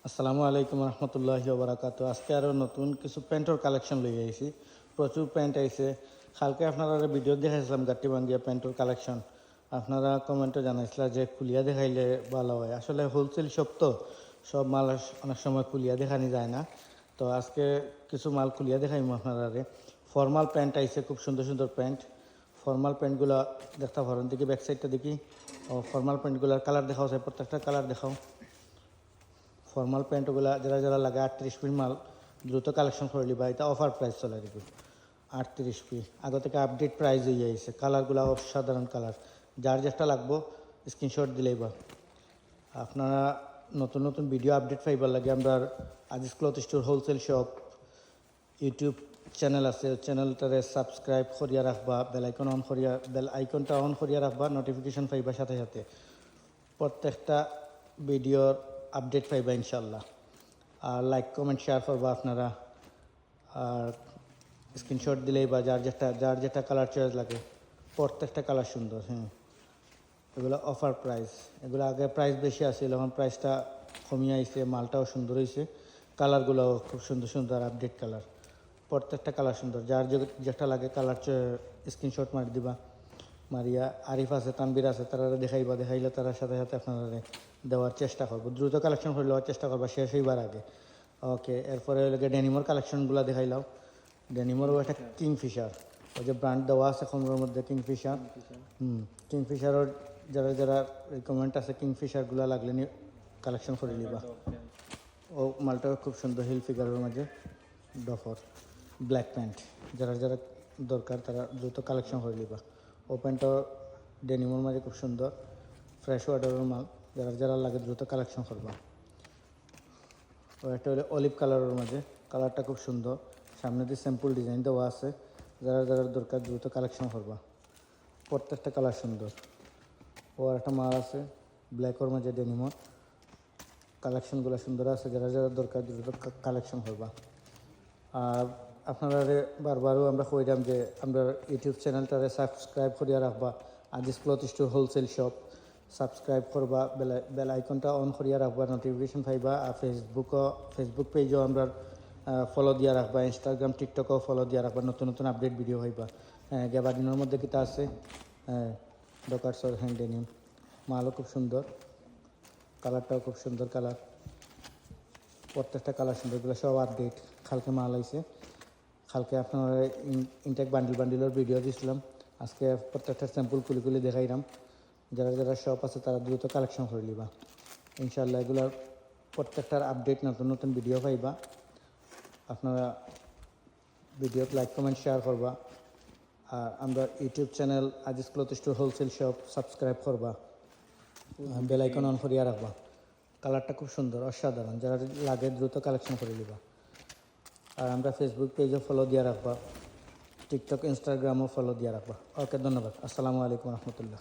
আসসালামু আলাইকুম রহমতুল্লাহি ওবরাকাতু। আজকে আরও নতুন কিছু প্যান্টর কালেকশন লইয়া আইছি। প্রচুর প্যান্ট আইছে। কালকে আপনারা ভিডিও দেখাইছিলাম গাটি বাঙ্গিয়া প্যান্টর কালেকশন। আপনারা কমেন্টে জানাইছিলা যে খুলিয়া দেখাইলে ভালো হয়। আসলে হোলসেল শপ তো সব মাল অনেক সময় খুলিয়া দেখানি যায় না। তো আজকে কিছু মাল খুলিয়া দেখাইম আপনারা। ফর্মাল প্যান্ট আইছে, খুব সুন্দর সুন্দর প্যান্ট। ফর্মাল প্যান্টগুলো দেখতে পারেন, দেখি ব্যাক সাইডটা দেখি। ও ফর্মাল প্যান্টগুলোর কালার দেখাও, প্রত্যেকটা কালার দেখাও। ফর্মাল প্যান্টগুলা যারা যারা লাগে 38 পিস মাল দ্রুত কালেকশন করে লিবা। এটা অফার প্রাইস চলে আর কি, 38 পিস। আগে থেকে আপডেট প্রাইস হয়ে যাইছে। কালারগুলো অসাধারণ কালার। যার যেটা লাগবো স্ক্রিনশট দিলেই বা। আপনারা নতুন নতুন ভিডিও আপডেট পাইবার লাগে আমরা Aziz cloth store wholesale shop YouTube channel আছে, চ্যানেলটারে সাবস্ক্রাইব করিয়া রাখবা, বেল আইকনটা অন করিয়া রাখবা, নোটিফিকেশন পাইবা সাথে সাথে। প্রত্যেকটা ভিডিওর আপডেট পাইবা ইনশাল্লাহ। আর লাইক কমেন্ট শেয়ার করবা আপনারা। আর স্ক্রিনশট দিলেই বা যার যেটা কালার চয়েস লাগে। প্রত্যেকটা কালার সুন্দর। এগুলো অফার প্রাইস। এগুলো আগে প্রাইস বেশি আসছিল, এখন প্রাইসটা কমিয়ে আইছে। মালটাও সুন্দর হয়েছে, কালারগুলোও খুব সুন্দর সুন্দর আপডেট কালার। প্রত্যেকটা কালার সুন্দর। যার যেটা লাগে কালার স্ক্রিনশট মারি দিবা। মারিয়া আরিফ আছে, তানবির আছে, তারা দেখাইলে তার সাথে সাথে আপনারা দেওয়ার চেষ্টা করবো। দ্রুত কালেকশন করে দেওয়ার চেষ্টা করবা শেষ হইবার আগে। ওকে, এরপরে ডেনিমোর কালেকশনগুলো দেখাইলাম। ডেনিমোরও একটা কিংফিশার, ওই যে ব্র্যান্ড দেওয়া আছে কমের মধ্যে, কিংফিশার। কিংফিশারের যারা যারা রিকমেন্ড আছে কিংফিশারগুলো লাগলে কালেকশন করে নিবা। ও মালটাও খুব সুন্দর, হিল ফিগারের মাঝে ডফর ব্ল্যাক প্যান্ট। যারা যারা দরকার তারা দ্রুত কালেকশন করে নিবা। ও প্যান্টও ডেনিমোর মাঝে খুব সুন্দর, ফ্রেশ ওয়াটারের মাল। যারা যারা লাগে দ্রুত কালেকশন করবা। ও একটা হলো অলিভ কালারের মাঝে, কালারটা খুব সুন্দর। সামনে দিয়ে স্যাম্পল ডিজাইন দেওয়া আছে। যারা যারা দরকার দ্রুত কালেকশন করবা। প্রত্যেকটা কালার সুন্দর। ও একটা মাল আছে ব্ল্যাকের মাঝে ডেনিমোর, কালেকশনগুলো সুন্দর আছে। যারা যারা দরকার দ্রুত কালেকশন করবা। আর আপনারা বারবারও আমরা কইলাম যে আমরা ইউটিউব চ্যানেলটারে সাবস্ক্রাইব করিয়া রাখবা। Aziz cloth store wholesale shop subscribe করবা, বেল আইকনটা অন করিয়া রাখবা, নোটিফিকেশন পাইবা। আর ফেসবুক পেজও আমরা ফলো দিয়া রাখবা। ইনস্টাগ্রাম টিকটকও ফলো দিয়া রাখবা, নতুন নতুন আপডেট ভিডিও হইবা। গ্যাবার্ডিনের মধ্যে কিতা আছে, ডকার্সর হ্যান্ড ডেনিম। মালও খুব সুন্দর, কালারটাও খুব সুন্দর কালার। প্রত্যেকটা কালার সুন্দর। এগুলো সব আপডেট, কালকে মাল আইছে। কালকে আপনার ইনটেক বান্ডিলের ভিডিও দিয়েছিলাম। আজকে প্রত্যেকটা স্যাম্পল খুলি দেখাইলাম। যারা যারা শপ আছে তারা দ্রুত কালেকশন করে নিবা ইনশাল্লাহ। এগুলোর প্রত্যেকটার আপডেট নতুন নতুন ভিডিও পাইবা। আপনারা ভিডিও লাইক কমেন্ট শেয়ার করবা। আর আমরা YouTube channel Aziz cloth store wholesale shop subscribe করবা, বেল আইকন অন করিয়া রাখবা। কালারটা খুব সুন্দর, অসাধারণ। যারা লাগে দ্রুত কালেকশন করে নিবা। আর আমরা ফেসবুক পেজও ফলো দিয়ে রাখবা, টিকটক ইনস্টাগ্রামও ফলো দিয়ে রাখবা। ওকে, ধন্যবাদ। আসসালামু আলাইকুম রহমতুল্লাহ।